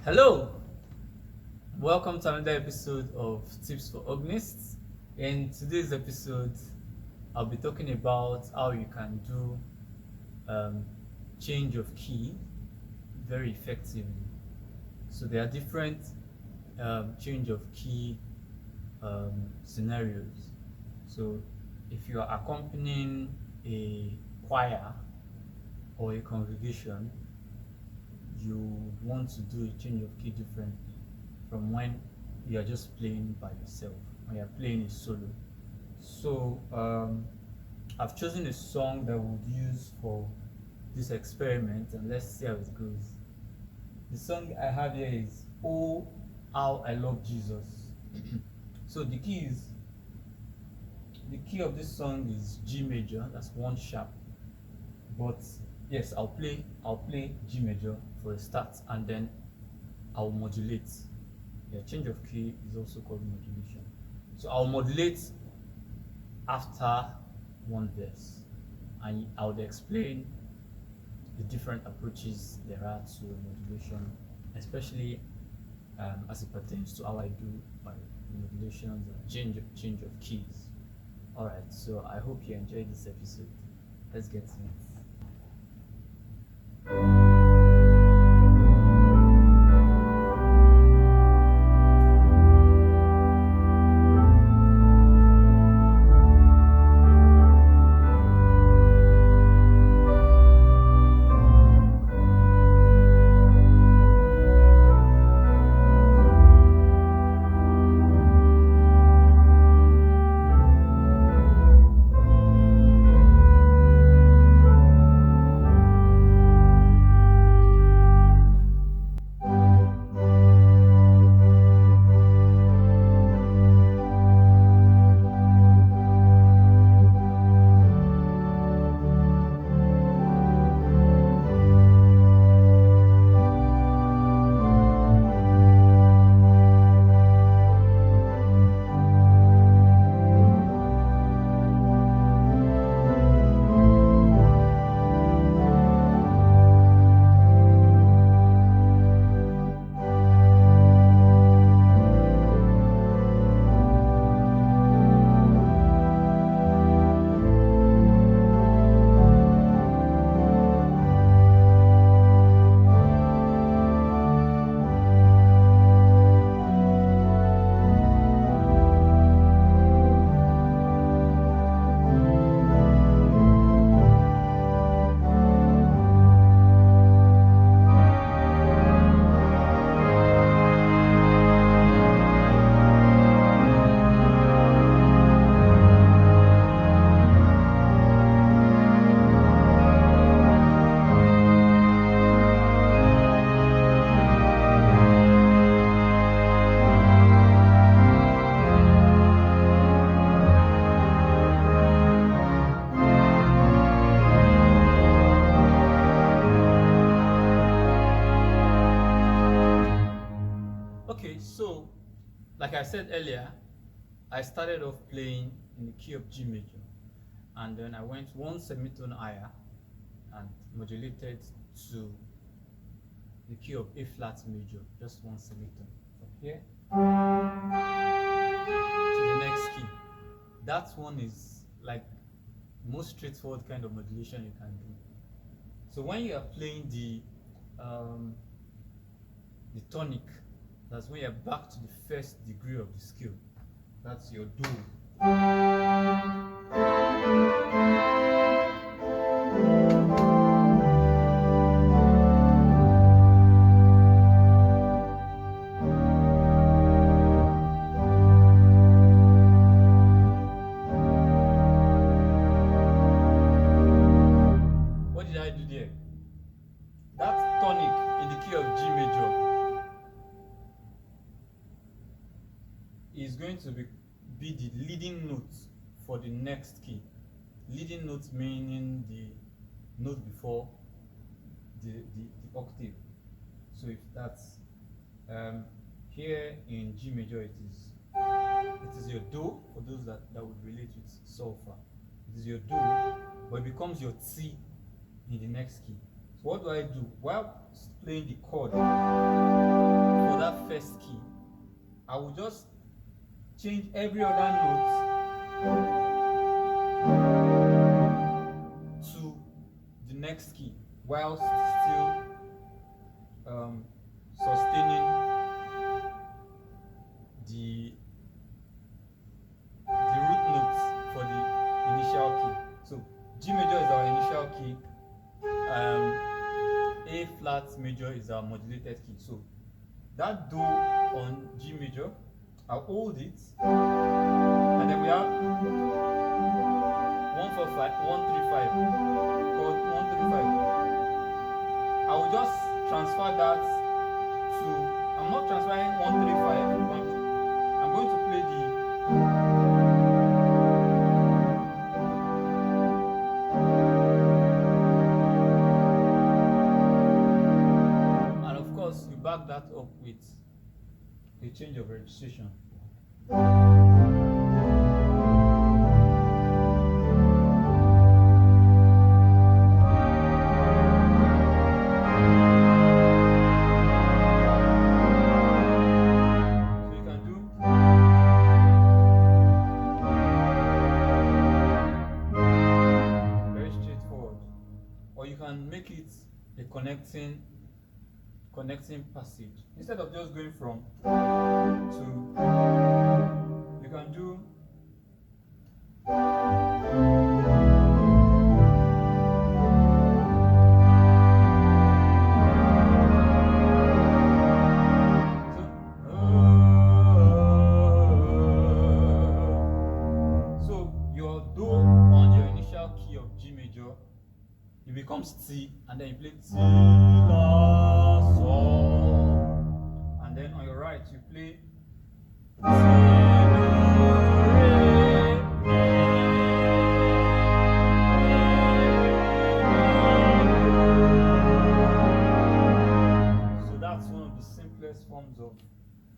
Hello, welcome to another episode of Tips for Organists. In today's episode, I'll be talking about how you can do um, change of key very effectively. So there are different change of key scenarios. So if you are accompanying a choir or a congregation, you want to do a change of key differently from when you are just playing by yourself, when you're playing a solo. So I've chosen a song that we'll use for this experiment, and let's see how it goes. The song I have here is "Oh How I Love Jesus." So the key of this song is G major, that's 1 sharp. But yes, I'll play G major for a start, and then I'll modulate. Yeah, change of key is also called modulation. So I'll modulate after one verse, and I would explain the different approaches there are to modulation, especially as it pertains to how I do my modulations and change of keys. All right, so I hope you enjoyed this episode. Let's get to it. Okay, so like I said earlier, I started off playing in the key of G major, and then I went 1 semitone higher and modulated to the key of A flat major, just 1 semitone from here to the next key. That one is like most straightforward kind of modulation you can do. So when you are playing the tonic, that's when you're back to the first degree of the scale. That's your do. What did I do there? That tonic in the key of G major is going to be the leading note for the next key. Leading note meaning the note before the octave. So if that's here in G major, it is your do, for those that would relate with solfa. It is your do, but it becomes your T in the next key. So what do? While playing the chord, first key, I will just change every other note to the next key while still sustaining the root notes for the initial key. So G major is our initial key, A flat major is our modulated key. So that do on G major, I'll hold it, and then we have 135 called 135. I will just transfer that to, I'm not transferring 135, I'm going to play the back that up with a change of registration. So you can do very straightforward, or you can make it a connecting passage. Instead of just going from to, you can do so your do on your initial key of G major, it becomes T, and then you play T, La, Sol, and then on your right you play T, Do, Re, Mi. So that's one of the simplest forms of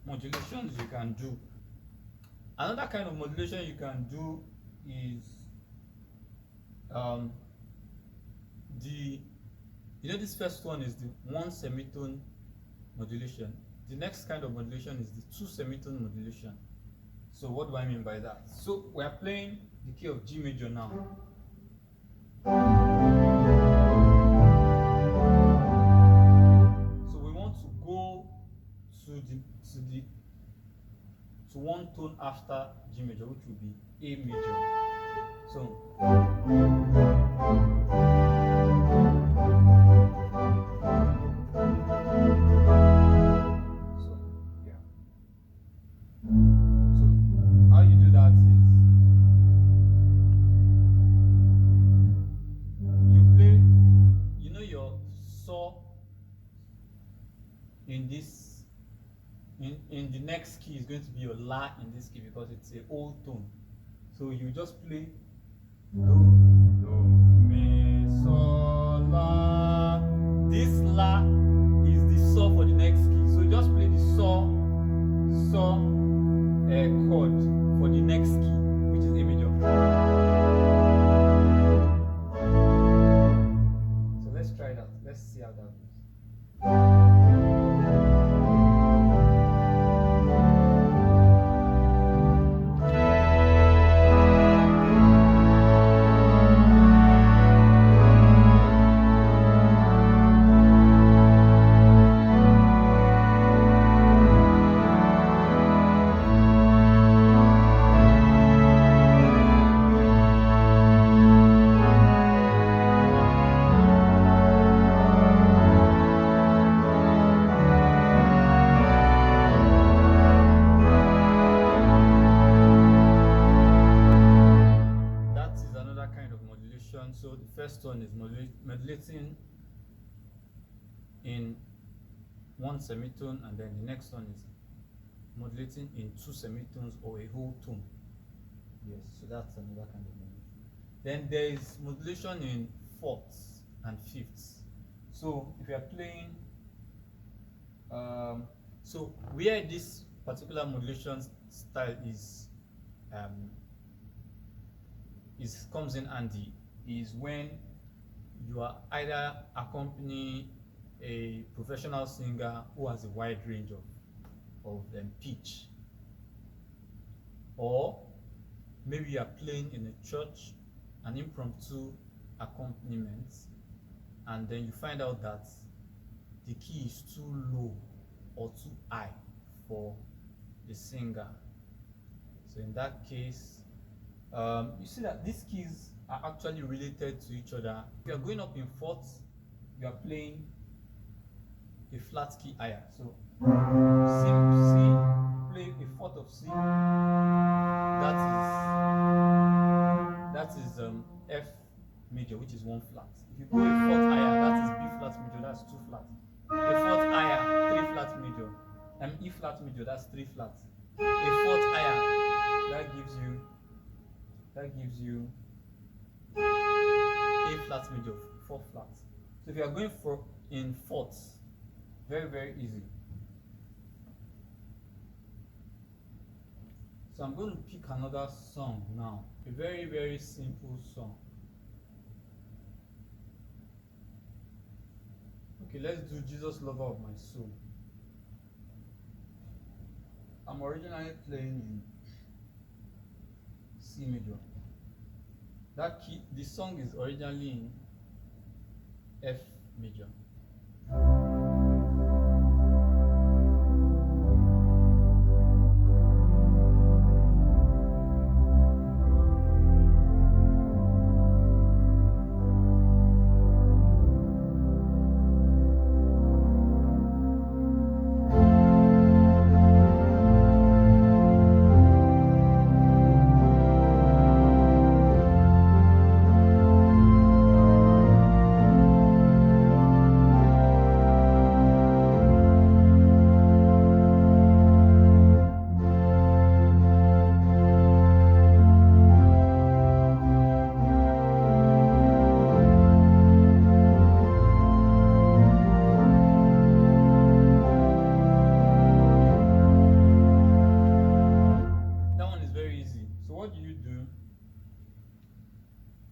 modulations you can do. Another kind of modulation you can do is this first one is the one semitone modulation. The next kind of modulation is the two semitone modulation. So what do I mean by that? So we are playing the key of G major now. So we want to go to one tone after G major, which will be A major. So how you do that is you play, you know, your saw in this in the next key is going to be your La in this key because it's an old tone. So you just play Do, Mi, Sol, La. This La is the saw for the next key. So just play the saw chord for the next key, which is A major. So let's try that. Let's see how that goes. So the first one is modulating in one semitone, and then the next one is modulating in two semitones or a whole tone. Yes, so that's another kind of modulation. Then there is modulation in fourths and fifths. So if you are playing, so where this particular modulation style comes in handy is when you are either accompanying a professional singer who has a wide range of of pitch. Or maybe you are playing in a church, an impromptu accompaniment, and then you find out that the key is too low or too high for the singer. So in that case, you see that these keys are actually related to each other. If you are going up in fourths, you are playing a flat key higher. So C, play a fourth of C. That is F major, which is 1 flat. If you play a fourth higher, that is B flat major, that's 2 flat. A fourth higher, 3 flat major, and E flat major, that's 3 flats. A fourth higher, that gives you A flat major, 4 flats. So if you are going for in fourths, very, very easy. So I'm going to pick another song now, a very, very simple song. Okay, let's do Jesus, Lover of My Soul. I'm originally playing in C major. That key, the song is originally in F major.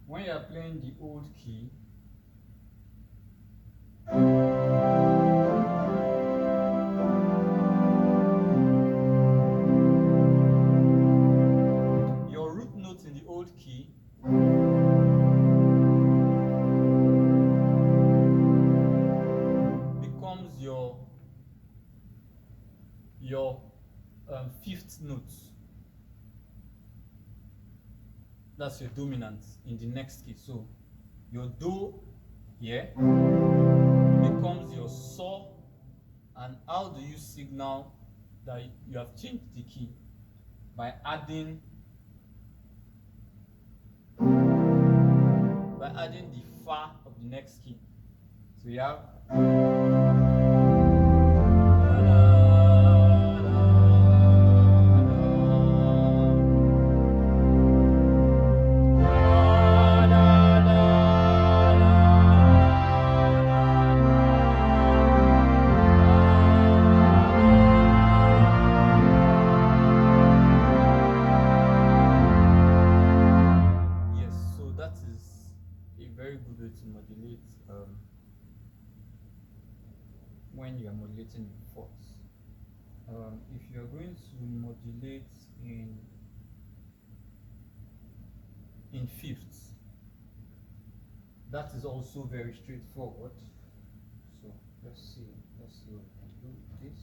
When you are playing the old key, your root note in the old key becomes your fifth note. That's your dominant in the next key. So your do here becomes your saw. And how do you signal that you have changed the key? By adding the fa of the next key. So you have to modulate when you are modulating in fourths. If you are going to modulate in fifths, that is also very straightforward. So let's see what we can do with this.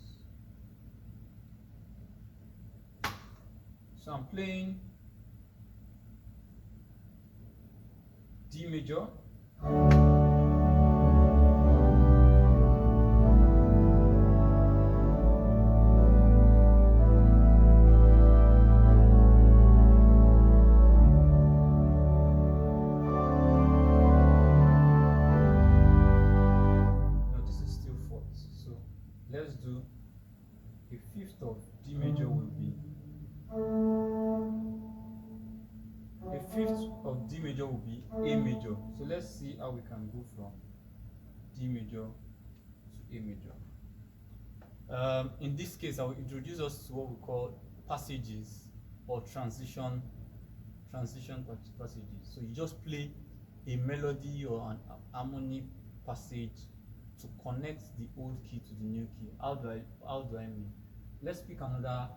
So I'm playing D major. Let's do a fifth of D major will be A major. So let's see how we can go from D major to A major. In this case, I will introduce us to what we call passages or transition passages. So you just play a melody or an harmony passage to connect the old key to the new key. How do I mean? let's pick another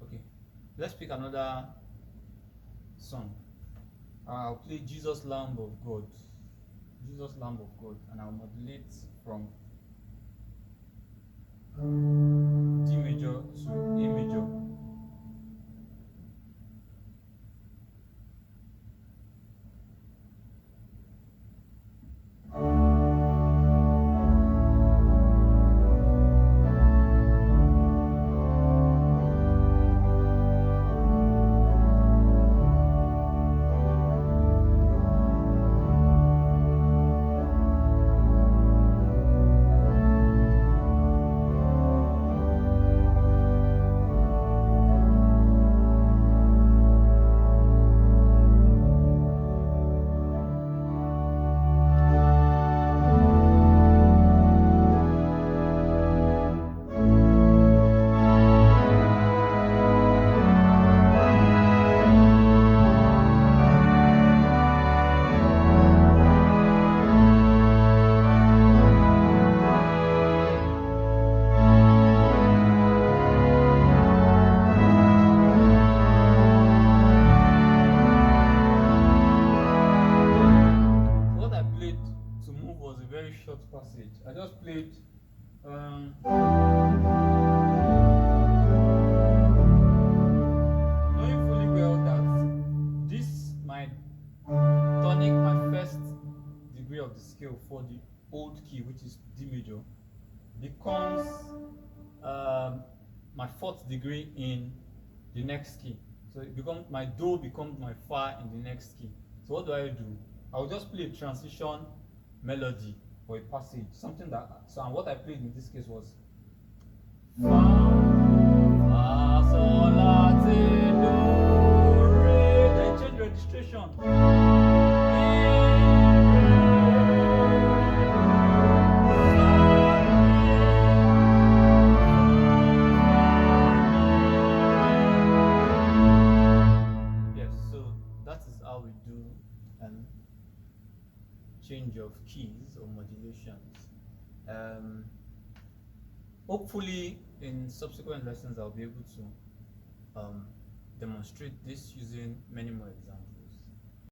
okay, let's pick another song. I'll play Jesus Lamb of God, Jesus Lamb of God, and I'll modulate from D major to A major. To move was a very short passage. I just played knowing fully well that this my tonic, my first degree of the scale for the old key, which is D major, becomes my fourth degree in the next key. So it becomes my do becomes my fa in the next key. So what do? I will just play a transition melody or a passage, something that. So and what I played in this case was fa, fa, sol, la, ti, do, re. Then change registration. Yes, so that is how we do change of keys or modulations. Hopefully in subsequent lessons I'll be able to demonstrate this using many more examples.